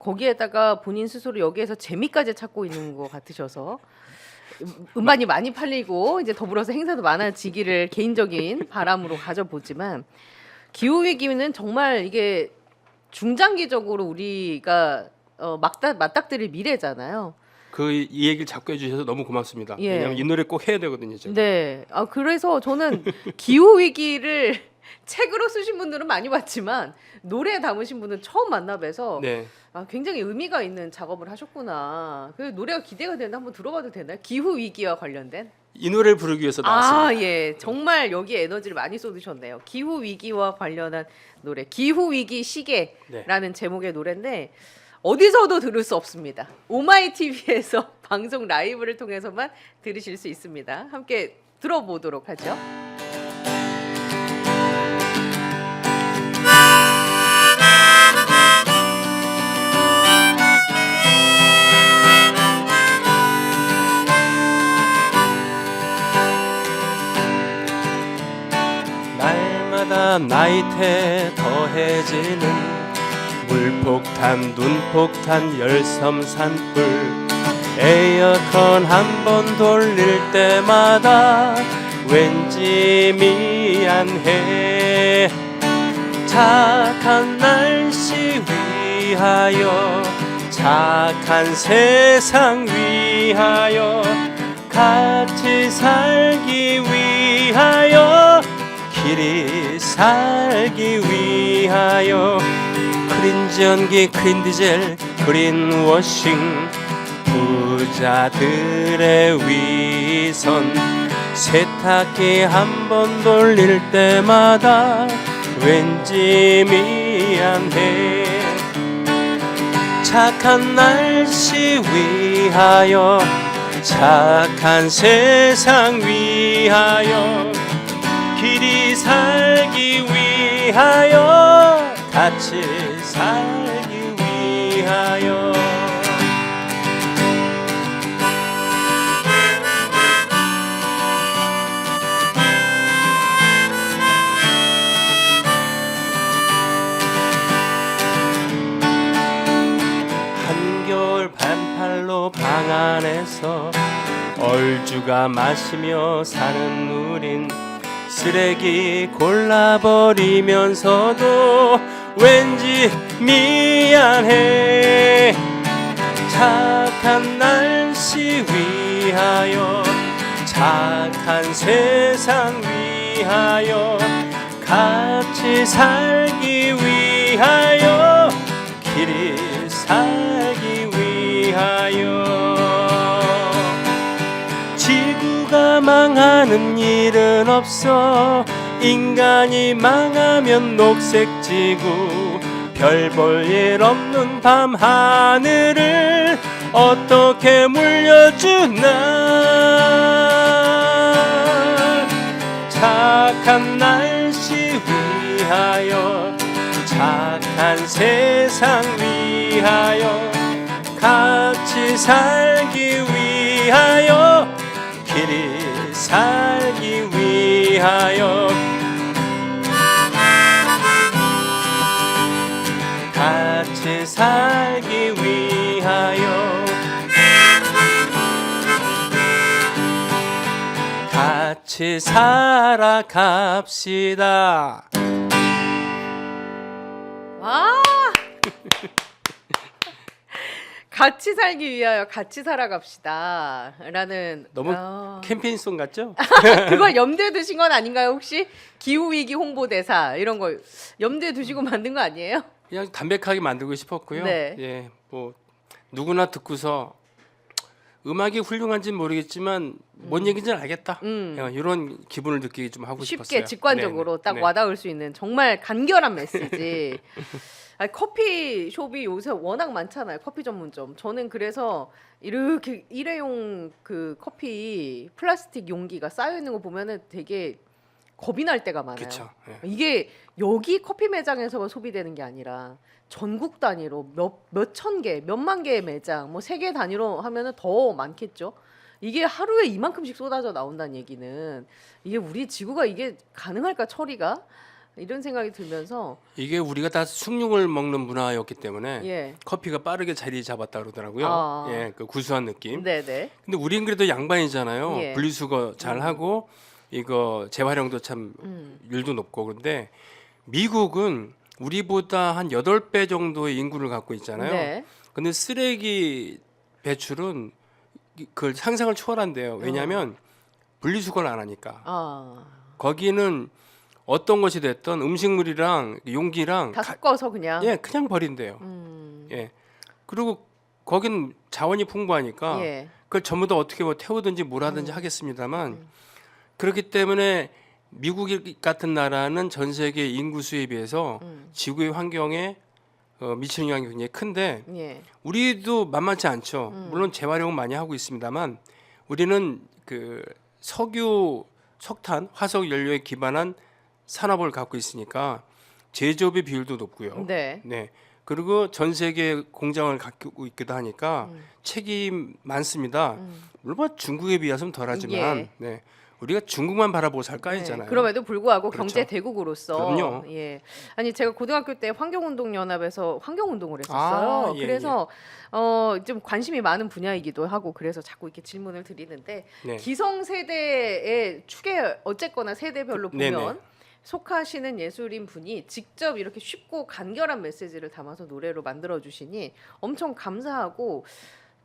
거기에다가 본인 스스로 여기에서 재미까지 찾고 있는 것 같으셔서 음반이 많이 팔리고 이제 더불어서 행사도 많아지기를 개인적인 바람으로 가져보지만 기후 위기는 정말 이게 중장기적으로 우리가 맞닥뜨릴 미래잖아요. 이 얘기를 자꾸 해주셔서 너무 고맙습니다. 예. 왜냐하면 이 노래 꼭 해야 되거든요. 제가. 네. 그래서 저는 기후 위기를 책으로 쓰신 분들은 많이 봤지만 노래에 담으신 분은 처음 만나 뵈서 네. 굉장히 의미가 있는 작업을 하셨구나. 그 노래가 기대가 되는데 한번 들어봐도 되나요? 기후 위기와 관련된? 이 노래를 부르기 위해서 나왔습니다. 예. 정말 여기에 에너지를 많이 쏟으셨네요. 기후 위기와 관련한 노래. 기후 위기 시계라는 제목의 노래인데 어디서도 들을 수 없습니다. 오마이 TV에서 방송 라이브를 통해서만 들으실 수 있습니다. 함께 들어보도록 하죠. 날마다 나이테 더해지는 물폭탄, 눈폭탄, 열섬 산불. 에어컨 한 번 돌릴 때마다 왠지 미안해. 착한 날씨 위하여, 착한 세상 위하여, 같이 살기 위하여, 길이 살기 위하여. 크린 전기, 크린 디젤, 그린 워싱, 부자들의 위선. 세탁기 한 번 돌릴 때마다 왠지 미안해. 착한 날씨 위하여, 착한 세상 위하여, 길이 살기 위하여, 같이 살기 위하여. 한겨울 반팔로 방 안에서 얼죽아 마시며 사는 우린 쓰레기 골라버리면서도 왠지 미안해. 착한 날씨 위하여, 착한 세상 위하여, 같이 살기 위하여, 길이 살기 위하여. 지구가 망하는 일은 없어. 인간이 망하면 녹색지구. 별 볼 일 없는 밤하늘을 어떻게 물려주나. 착한 날씨 위하여, 착한 세상 위하여, 같이 살기 위하여, 길이 살기 위하여, 같이 살기 위하여, 같이 살아갑시다. 와! 같이 살기 위하여 같이 살아갑시다. 라는 너무 캠페인송 같죠? 그걸 염두에 두신 건 아닌가요, 혹시? 기후 위기 홍보대사 이런 거 염두에 두시고 만든 거 아니에요? 그냥 담백하게 만들고 싶었고요. 네. 예, 뭐 누구나 듣고서 음악이 훌륭한지는 모르겠지만 뭔 얘기인지는 알겠다. 이런 기분을 느끼게 좀 하고 싶었어요. 쉽게 직관적으로 네, 딱 네. 와닿을 수 있는 정말 간결한 메시지. 커피숍이 요새 워낙 많잖아요. 커피 전문점. 저는 그래서 이렇게 일회용 그 커피 플라스틱 용기가 쌓여 있는 거 보면은 되게 겁이 날 때가 많아요. 그쵸, 예. 이게 여기 커피 매장에서만 소비되는 게 아니라 전국 단위로 몇천 개, 몇만 개의 매장, 뭐 세계 단위로 하면은 더 많겠죠. 이게 하루에 이만큼씩 쏟아져 나온다는 얘기는 이게 우리 지구가 이게 가능할까 처리가? 이런 생각이 들면서 이게 우리가 다 숭늉을 먹는 문화였기 때문에 예. 커피가 빠르게 자리 잡았다 그러더라고요. 아. 예, 그 구수한 느낌. 네네. 근데 우린 그래도 양반이잖아요. 예. 분리수거 잘 하고 이거 재활용도 참 율도 높고. 그런데 미국은 우리보다 한 8배 정도의 인구를 갖고 있잖아요. 네. 근데 쓰레기 배출은 그 상상을 초월한대요. 왜냐하면 분리수거를 안 하니까. 아. 거기는 어떤 것이 됐던 음식물이랑 용기랑 다 섞어서 그냥. 예, 그냥 버린대요. 예. 그리고 거긴 자원이 풍부하니까 예. 그걸 전부 다 어떻게 뭐 태우든지 뭘 하든지 하겠습니다만 그렇기 때문에 미국 같은 나라는 전 세계 인구 수에 비해서 지구의 환경에 미치는 영향이 굉장히 큰데 예. 우리도 만만치 않죠. 물론 재활용은 많이 하고 있습니다만 우리는 그 석유, 석탄, 화석 연료에 기반한 산업을 갖고 있으니까 제조업의 비율도 높고요. 네. 네. 그리고 전 세계 공장을 갖고 있기도 하니까 책임 많습니다. 물론 뭐 중국에 비해서는 덜하지만 예. 네. 우리가 중국만 바라보고 살 거 네, 아니잖아요. 그럼에도 불구하고 그렇죠. 경제 대국으로서 그럼요. 예. 아니 제가 고등학교 때 환경운동연합에서 환경운동을 했었어요. 아, 예, 그래서 좀 관심이 많은 분야이기도 하고 그래서 자꾸 이렇게 질문을 드리는데 네. 기성 세대의 축에 어쨌거나 세대별로 보면 네네. 속하시는 예술인 분이 직접 이렇게 쉽고 간결한 메시지를 담아서 노래로 만들어 주시니 엄청 감사하고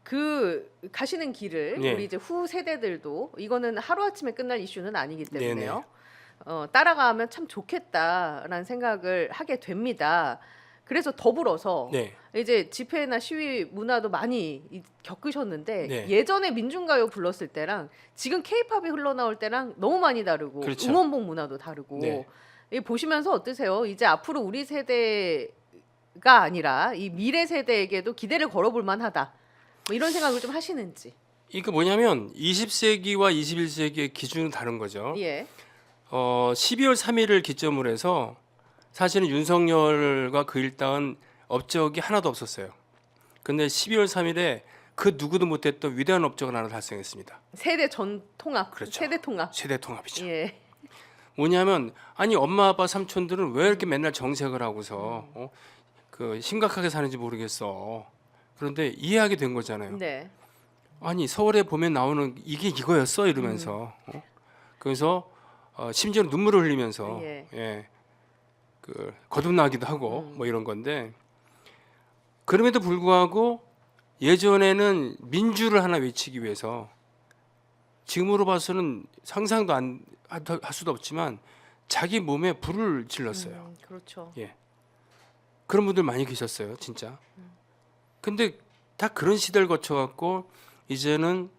그 가시는 길을 네. 우리 이제 후 세대들도 이거는 하루 아침에 끝날 이슈는 아니기 때문에요. 네네. 따라가면 참 좋겠다라는 생각을 하게 됩니다. 그래서 더불어서 네. 이제 집회나 시위 문화도 많이 겪으셨는데 네. 예전에 민중가요 불렀을 때랑 지금 케이팝이 흘러나올 때랑 너무 많이 다르고 그렇죠. 응원봉 문화도 다르고 네. 이 보시면서 어떠세요? 이제 앞으로 우리 세대가 아니라 이 미래 세대에게도 기대를 걸어볼 만하다. 뭐 이런 생각을 좀 하시는지. 이거 뭐냐면 20세기와 21세기의 기준은 다른 거죠. 예. 12월 3일을 기점으로 해서 사실은 윤석열과 그 일당은 업적이 하나도 없었어요. 근데 12월 3일에 그 누구도 못했던 위대한 업적을 하나 달성했습니다. 세대 전 통합. 그렇죠. 세대 통합. 세대 통합이죠. 예. 뭐냐면 아니 엄마 아빠 삼촌들은 왜 이렇게 맨날 정색을 하고서 그 심각하게 사는지 모르겠어. 그런데 이해하게 된 거잖아요. 네. 아니 서울에 보면 나오는 이게 이거였어 이러면서 그래서 심지어 눈물을 흘리면서 예. 그 거듭나기도 하고 뭐 이런 건데 그럼에도 불구하고 예전에는 민주를 하나 외치기 위해서 지금으로 봐서는 상상도 할 수도 없지만 자기 몸에 불을 질렀어요. 그렇죠. 예. 그런 분들 많이 계셨어요, 진짜. 근데 다 그런 시대를 거쳐갖고 이제는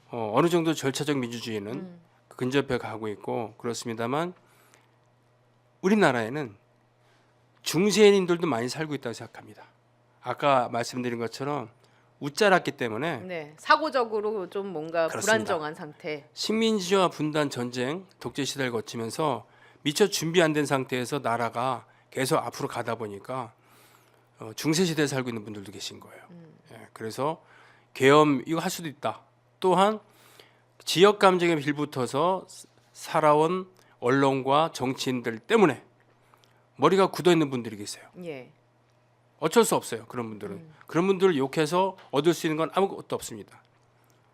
어느 정도 절차적 민주주의는 근접해 가고 있고 그렇습니다만 우리나라에는 중세인들도 많이 살고 있다고 생각합니다. 아까 말씀드린 것처럼 웃자랐기 때문에 네. 사고적으로 좀 뭔가 그렇습니다. 불안정한 상태. 식민지와 분단 전쟁, 독재 시대를 거치면서 미처 준비 안 된 상태에서 나라가 계속 앞으로 가다 보니까 중세 시대에 살고 있는 분들도 계신 거예요. 예, 그래서 계엄 이거 할 수도 있다. 또한 지역 감정에 빌붙어서 살아온 언론과 정치인들 때문에 머리가 굳어 있는 분들이 계세요. 예. 어쩔 수 없어요. 그런 분들은 그런 분들을 욕해서 얻을 수 있는 건 아무것도 없습니다.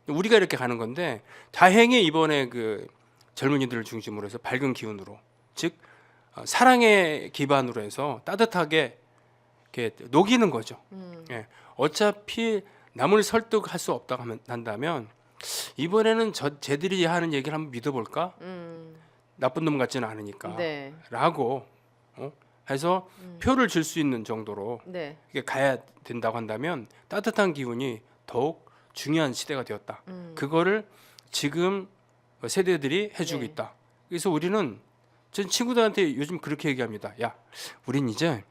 우리가 이렇게 가는 건데 다행히 이번에 그 젊은이들을 중심으로 해서 밝은 기운으로 즉 사랑의 기반으로 해서 따뜻하게 이렇게 녹이는 거죠. 예. 어차피 남을 설득할 수 없다고 한다면 이번에는 쟤들이 하는 얘기를 한번 믿어볼까? 나쁜 놈 같지는 않으니까. 네. 라고 해서 표를 줄 수 있는 정도로 네. 이게 가야 된다고 한다면 따뜻한 기운이 더욱 중요한 시대가 되었다. 그거를 지금 세대들이 해주고 네. 있다. 그래서 우리는 전 친구들한테 요즘 그렇게 얘기합니다. 야, 우린 이제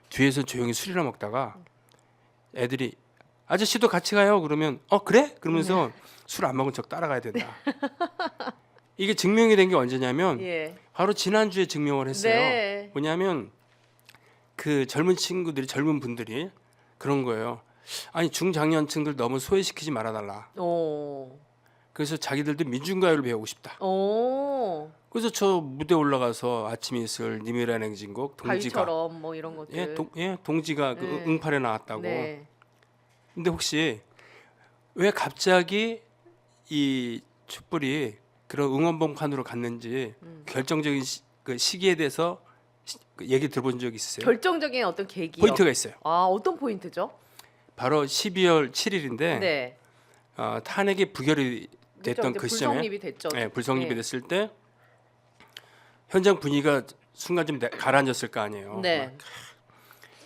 뒤에서 조용히 술이나 먹다가 애들이 아저씨도 같이 가요. 그러면 그래? 그러면서 술 안 먹은 척 따라가야 된다. 이게 증명이 된 게 언제냐면 예. 바로 지난주에 증명을 했어요. 네. 뭐냐면 그 젊은 친구들이 젊은 분들이 그런 거예요. 아니 중장년층들 너무 소외시키지 말아달라. 오. 그래서 자기들도 민중가요를 배우고 싶다. 오. 그래서 저 무대 올라가서 아침 이슬, 님이란 행진곡, 동지가 바위처럼 뭐 이런 것들. 동지가 그 네. 응팔에 나왔다고. 네. 근데 혹시 왜 갑자기 이 촛불이 그런 응원봉판으로 갔는지 결정적인 그 시기에 대해서 그 얘기 들어본 적 있으세요? 결정적인 어떤 계기요. 포인트가 있어요. 아, 어떤 포인트죠? 바로 12월 7일인데 네. 탄핵이 부결이 됐던 그렇죠. 그 이제 시점에 불성립이 됐죠. 불성립이 네. 됐을 때 현장 분위기가 순간 좀 가라앉았을 거 아니에요. 네. 막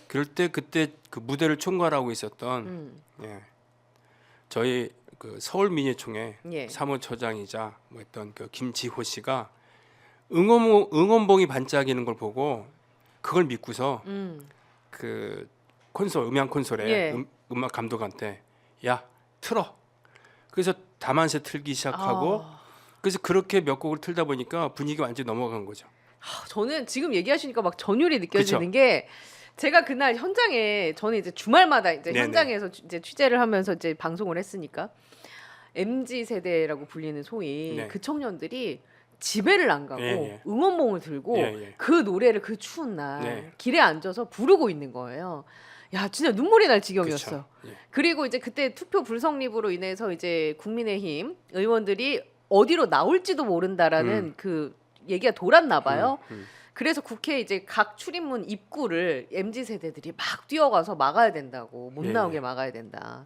그럴 때 그때 그 무대를 총괄하고 있었던 저희 그 서울민예총회 예. 사무처장이자 뭐 했던 그 김지호 씨가 응원봉이 반짝이는 걸 보고 그걸 믿고서 그 음향 콘솔에 예. 음악 감독한테 야 틀어. 그래서 다만세 틀기 시작하고 그래서 그렇게 몇 곡을 틀다 보니까 분위기 완전히 넘어간 거죠. 저는 지금 얘기하시니까 막 전율이 느껴지는 그쵸? 게 제가 그날 현장에 저는 이제 주말마다 이제 네네. 현장에서 이제 취재를 하면서 이제 방송을 했으니까 MZ 세대라고 불리는 소위 네. 그 청년들이 집에를 안 가고 예, 예. 응원봉을 들고 예, 예. 그 노래를 그 추운 날 네. 길에 앉아서 부르고 있는 거예요. 야, 진짜 눈물이 날 지경이었어. 그쵸? 예. 그리고 이제 그때 투표 불성립으로 인해서 이제 국민의힘 의원들이 어디로 나올지도 모른다라는 그 얘기가 돌았나 봐요. 그래서 국회 이제 각 출입문 입구를 MZ 세대들이 막 뛰어가서 막아야 된다고 못 예, 나오게 예. 막아야 된다.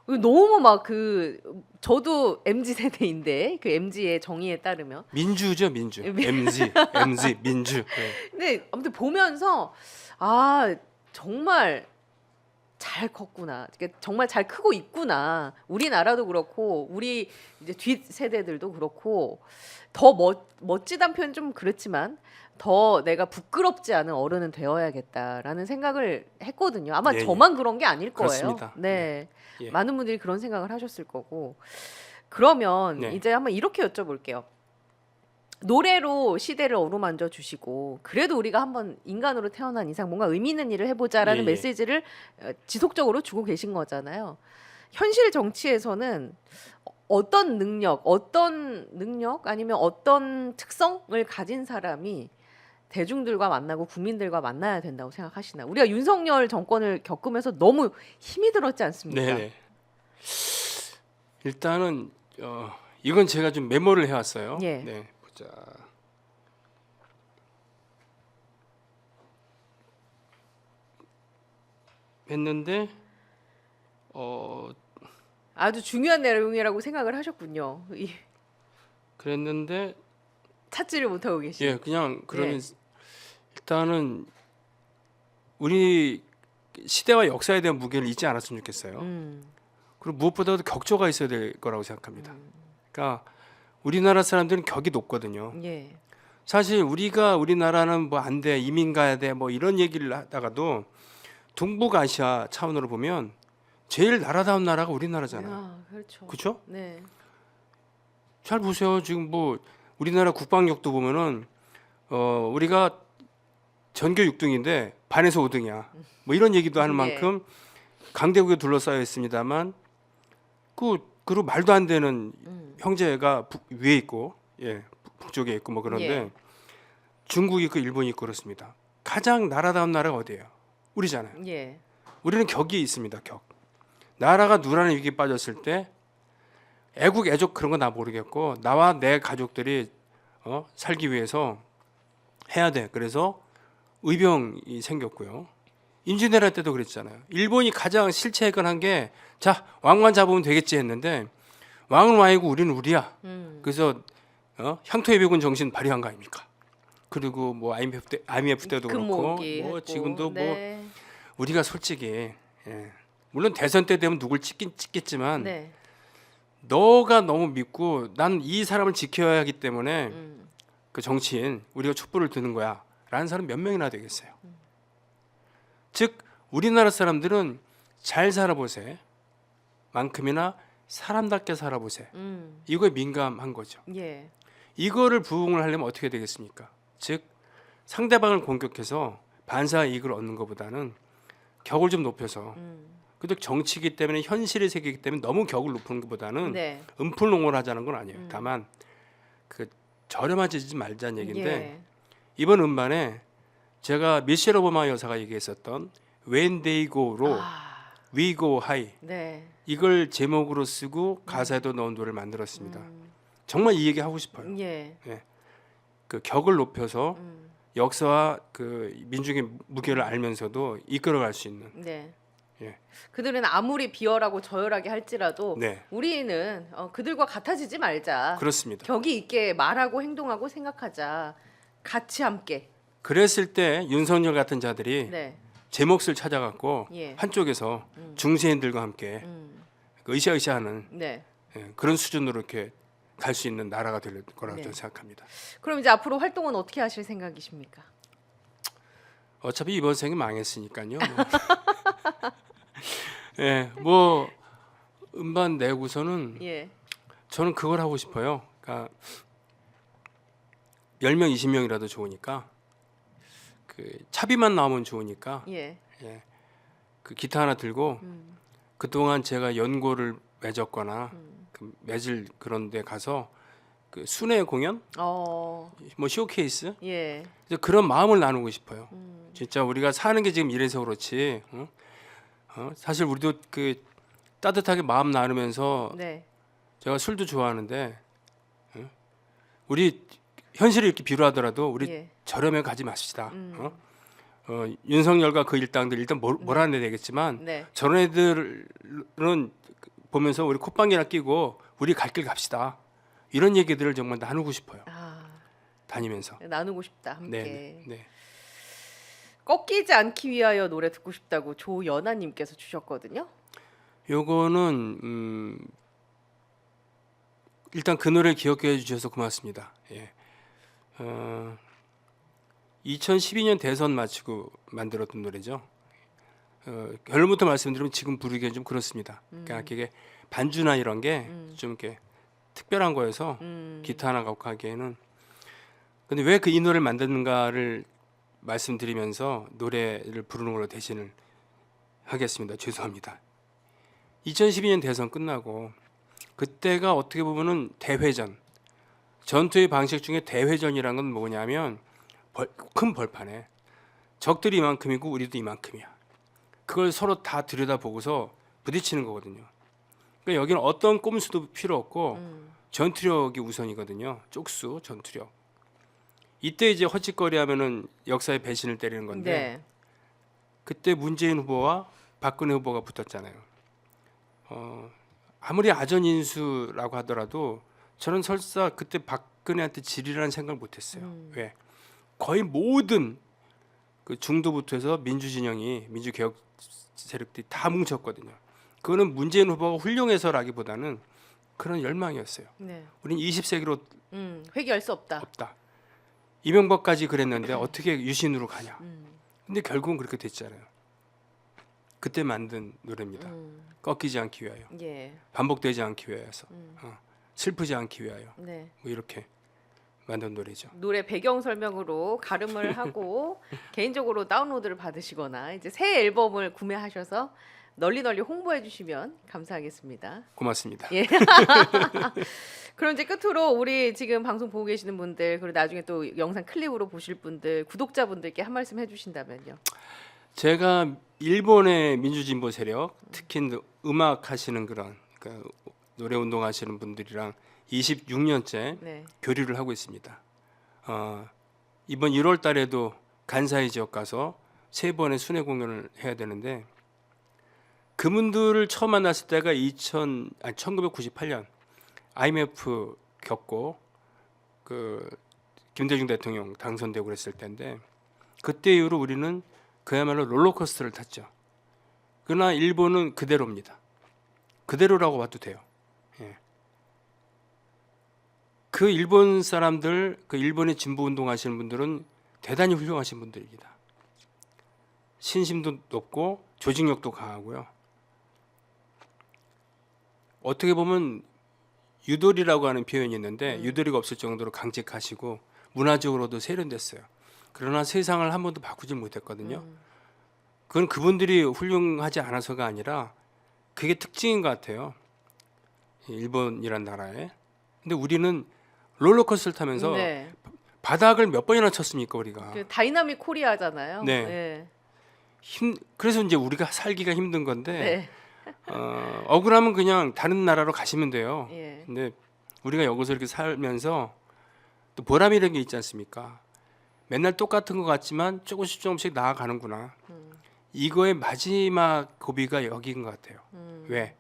너무 막 그 저도 MZ 세대인데 그 MZ의 정의에 따르면 민주죠, 민주. MZ 민주. 예. 근데 아무튼 보면서 아 정말 잘 컸구나. 그러니까 정말 잘 크고 있구나. 우리나라도 그렇고 우리 이제 뒷 세대들도 그렇고 더 멋지단 표현 좀 그렇지만 더 내가 부끄럽지 않은 어른은 되어야겠다라는 생각을 했거든요. 아마 예, 예. 저만 그런 게 아닐 거예요. 그렇습니다. 네. 예. 많은 분들이 그런 생각을 하셨을 거고. 그러면 네. 이제 한번 이렇게 여쭤볼게요. 노래로 시대를 어루만져 주시고 그래도 우리가 한번 인간으로 태어난 이상 뭔가 의미 있는 일을 해보자라는 예, 예. 메시지를 지속적으로 주고 계신 거잖아요. 현실 정치에서는 어떤 능력 아니면 어떤 특성을 가진 사람이 대중들과 만나고 국민들과 만나야 된다고 생각하시나? 우리가 윤석열 정권을 겪으면서 너무 힘이 들었지 않습니까? 네. 일단은 이건 제가 좀 메모를 해왔어요. 예. 네, 보자. 했는데 아주 중요한 내용이라고 생각을 하셨군요. 그랬는데 찾지를 못하고 계시. 예, 그냥 그러면 예. 일단은 우리 시대와 역사에 대한 무게를 잊지 않았으면 좋겠어요. 그리고 무엇보다도 격조가 있어야 될 거라고 생각합니다. 그러니까 우리나라 사람들은 격이 높거든요. 예. 사실 우리나라는 뭐 안 돼, 이민 가야 돼, 뭐 이런 얘기를 하다가도 동북아시아 차원으로 보면 제일 나라다운 나라가 우리나라잖아요. 아, 그렇죠. 그렇죠? 네. 잘 보세요. 지금 뭐 우리나라 국방력도 보면은 우리가 전교 6등인데 반에서 5등이야. 뭐 이런 얘기도 하는 네. 만큼 강대국에 둘러싸여 있습니다만 그리고 말도 안 되는 형제가 위에 있고 북쪽에 있고 뭐 그런데 예. 중국이 있고 일본이 있고 그렇습니다. 가장 나라다운 나라가 어디예요? 우리잖아요. 예. 우리는 격이 있습니다. 격. 나라가 누라는 위기에 빠졌을 때 애국 애족 그런 거 나 모르겠고 나와 내 가족들이 살기 위해서 해야 돼. 그래서 의병이 생겼고요. 임진왜란 때도 그랬잖아요. 일본이 가장 실체해건한 게 자 왕만 잡으면 되겠지 했는데 왕은 왕이고 우리는 우리야. 그래서 향토해비군 정신 발휘한 거 아닙니까? 그리고 뭐 IMF 때도 그렇고 금모으기 뭐 했고. 지금도 네. 뭐 우리가 솔직히 물론 대선 때 되면 누굴 찍겠지만 네. 너가 너무 믿고 난 이 사람을 지켜야 하기 때문에 그 정치인 우리가 촛불을 드는 거야 라는 사람 몇 명이나 되겠어요. 즉 우리나라 사람들은 잘 살아보세 만큼이나 사람답게 살아보세 이거에 민감한 거죠. 예. 이거를 부응을 하려면 어떻게 되겠습니까? 즉 상대방을 공격해서 반사 이익을 얻는 것보다는 격을 좀 높여서 그래도 정치이기 때문에 현실의 세계이기 때문에 너무 격을 높이는 것보다는 네. 음풀농월하자는 건 아니에요. 다만 그 저렴하지 말자는 얘기인데 예. 이번 음반에 제가 미셸 오바마 여사가 얘기했었던 When They Go로 아, We Go High 네. 이걸 제목으로 쓰고 가사에도 넣은 노래를 만들었습니다. 정말 이 얘기 하고 싶어요. 예. 그 격을 높여서 음. 역사와 그 민중의 무게를 알면서도 이끌어갈 수 있는. 네. 예. 그들은 아무리 비열하고 저열하게 할지라도 네, 우리는 그들과 같아지지 말자. 그렇습니다. 격이 있게 말하고 행동하고 생각하자. 같이 함께. 그랬을 때 윤석열 같은 자들이 네. 제 몫을 찾아갖고 예. 한쪽에서 중세인들과 함께 그 으쌰으쌰하는 네. 그런 수준으로 이렇게 갈 수 있는 나라가 될 거라고 네. 저는 생각합니다. 그럼 이제 앞으로 활동은 어떻게 하실 생각이십니까? 어차피 이번 생이 망했으니까요. 뭐. 예, 뭐 음반 내고서는 예. 저는 그걸 하고 싶어요. 그러니까 10명, 20명이라도 좋으니까 그 차비만 나오면 좋으니까 예. 예, 그 기타 하나 들고 그동안 제가 연고를 맺었거나 그 맺을 그런 데 가서 그 순회 공연, 어. 뭐 쇼케이스 예. 이제 그런 마음을 나누고 싶어요. 진짜 우리가 사는 게 지금 이래서 그렇지. 사실 우리도 그 따뜻하게 마음 나누면서 네. 제가 술도 좋아하는데 우리 현실을 이렇게 비유하더라도 우리 예. 저렴해 가지 맙시다. 윤석열과 그 일당들 일단 몰아내야 되겠지만 네. 저런 애들은 보면서 우리 콧방귀나 끼고 우리 갈 길 갑시다. 이런 얘기들을 정말 나누고 싶어요. 아, 다니면서. 나누고 싶다. 함께. 네, 네. 꺾이지 않기 위하여 노래 듣고 싶다고 조연아님께서 주셨거든요. 요거는 일단 그 노래를 기억해 주셔서 고맙습니다. 예. 2012년 대선 마치고 만들었던 노래죠. 결론부터 말씀드리면 지금 부르기엔 좀 그렇습니다. 그러니까 이게 반주나 이런 게 좀 이렇게 특별한 거여서 기타 하나 갖고 하기에는. 근데 왜 그 이 노래를 만드는가를 말씀드리면서 노래를 부르는 걸로 대신을 하겠습니다. 죄송합니다. 2012년 대선 끝나고 그때가 어떻게 보면은 대회전, 전투의 방식 중에 대회전이라는 건 뭐냐면 큰 벌판에 적들이 이만큼이고 우리도 이만큼이야. 그걸 서로 다 들여다보고서 부딪히는 거거든요. 그러니까 여기는 어떤 꼼수도 필요 없고 전투력이 우선이거든요. 쪽수, 전투력. 이때 이제 헛짓거리하면은 역사의 배신을 때리는 건데 네. 그때 문재인 후보와 박근혜 후보가 붙었잖아요. 아무리 아전인수라고 하더라도 저는 설사 그때 박근혜한테 지리라는 생각을 못했어요. 왜? 거의 모든 그 중도부터 해서 민주진영이 민주개혁 세력들이 다 뭉쳤거든요. 그거는 문재인 후보가 훌륭해서라기보다는 그런 열망이었어요. 네. 우린 20세기로 회귀할 수 없다. 없다. 이명박까지 그랬는데 어떻게 유신으로 가냐. 근데 결국은 그렇게 됐잖아요. 그때 만든 노래입니다. 꺾이지 않기 위하여, 예. 반복되지 않기 위하여서, 슬프지 않기 위하여, 네. 뭐 이렇게 만든 노래죠. 노래 배경 설명으로 가름을 하고 개인적으로 다운로드를 받으시거나 이제 새 앨범을 구매하셔서 널리 홍보해 주시면 감사하겠습니다. 고맙습니다. 예. 그럼 이제 끝으로 우리 지금 방송 보고 계시는 분들 그리고 나중에 또 영상 클립으로 보실 분들 구독자분들께 한 말씀 해주신다면요. 제가 일본의 민주진보 세력, 특히 음악 하시는 그런 그러니까 노래 운동하시는 분들이랑 26년째 네. 교류를 하고 있습니다. 이번 1월 달에도 간사이 지역 가서 3번의 순회 공연을 해야 되는데 그분들을 처음 만났을 때가 1998년 IMF 겪고 그 김대중 대통령 당선되고 그랬을 때인데 그때 이후로 우리는 그야말로 롤러코스터를 탔죠. 그러나 일본은 그대로입니다. 그대로라고 봐도 돼요. 예. 그 일본 사람들, 그 일본의 진보 운동하시는 분들은 대단히 훌륭하신 분들입니다. 신심도 높고 조직력도 강하고요. 어떻게 보면 유도리라고 하는 표현이 있는데 유도리가 없을 정도로 강직하시고 문화적으로도 세련됐어요. 그러나 세상을 한 번도 바꾸질 못했거든요. 그건 그분들이 훌륭하지 않아서가 아니라 그게 특징인 것 같아요. 일본이란 나라에. 근데 우리는 롤러코스터를 타면서 네. 바닥을 몇 번이나 쳤습니까 우리가. 그 다이나믹 코리아잖아요. 네. 예. 그래서 이제 우리가 살기가 힘든 건데 네. 억울하면 그냥 다른 나라로 가시면 돼요. 예. 근데 우리가 여기서 이렇게 살면서 또 보람이라는 게 있지 않습니까? 맨날 똑같은 것 같지만 조금씩 조금씩 나아가는구나. 이거의 마지막 고비가 여기인 것 같아요. 왜?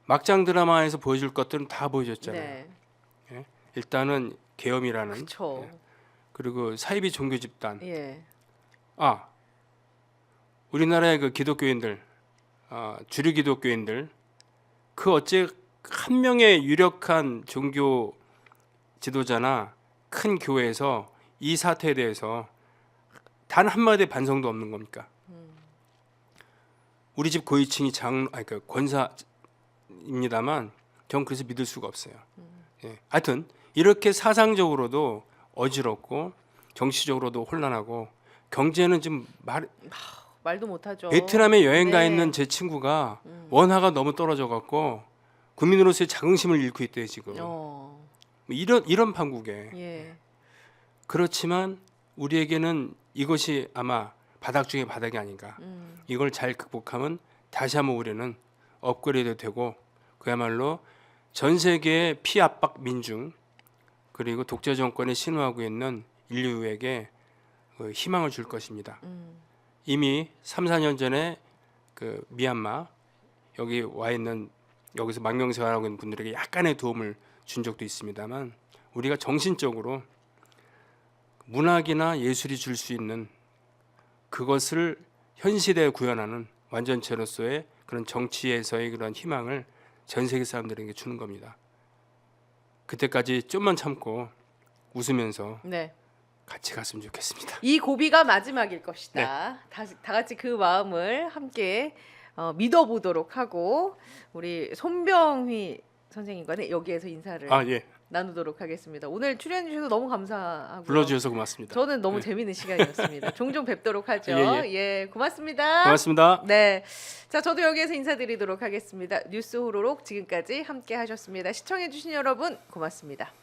막장 드라마에서 보여줄 것들은 다 보여줬잖아요. 네. 예? 일단은 계엄이라는 그렇죠. 그리고 사이비 종교 집단. 예. 아, 우리나라의 그 기독교인들, 주류 기독교인들, 그 어째 한 명의 유력한 종교 지도자나 큰 교회에서 이 사태에 대해서 단 한마디 반성도 없는 겁니까? 우리 집 고위층이 그 권사입니다만 전 그래서 믿을 수가 없어요. 예. 하여튼 이렇게 사상적으로도 어지럽고 정치적으로도 혼란하고 경제는 지금 말도 못하죠. 베트남에 여행 가 네. 있는 제 친구가 원화가 너무 떨어져 갖고 국민으로서의 자긍심을 잃고 있대요 지금. 이런 판국에. 예. 그렇지만 우리에게는 이것이 아마 바닥 중에 바닥이 아닌가. 이걸 잘 극복하면 다시 한번 우리는 업그레이드 되고 그야말로 전 세계의 피압박 민중 그리고 독재 정권에 신호하고 있는 인류에게 희망을 줄 것입니다. 이미 3, 4년 전에 그 미얀마 여기 와 있는 여기서 망명생활하고 있는 분들에게 약간의 도움을 준 적도 있습니다만 우리가 정신적으로 문학이나 예술이 줄 수 있는 그것을 현 시대에 구현하는 완전체로서의 그런 정치에서의 그런 희망을 전 세계 사람들에게 주는 겁니다. 그때까지 좀만 참고 웃으면서 네. 같이 갔으면 좋겠습니다. 이 고비가 마지막일 것이다. 네. 다 같이 그 마음을 함께 믿어보도록 하고 우리 손병휘 선생님과는 여기에서 인사를 예. 나누도록 하겠습니다. 오늘 출연해 주셔서 너무 감사하고요. 불러주셔서 고맙습니다. 저는 너무 네. 재미있는 시간이었습니다. 종종 뵙도록 하죠. 예, 고맙습니다. 고맙습니다. 네, 자 저도 여기에서 인사드리도록 하겠습니다. 뉴스 호로록 지금까지 함께 하셨습니다. 시청해 주신 여러분 고맙습니다.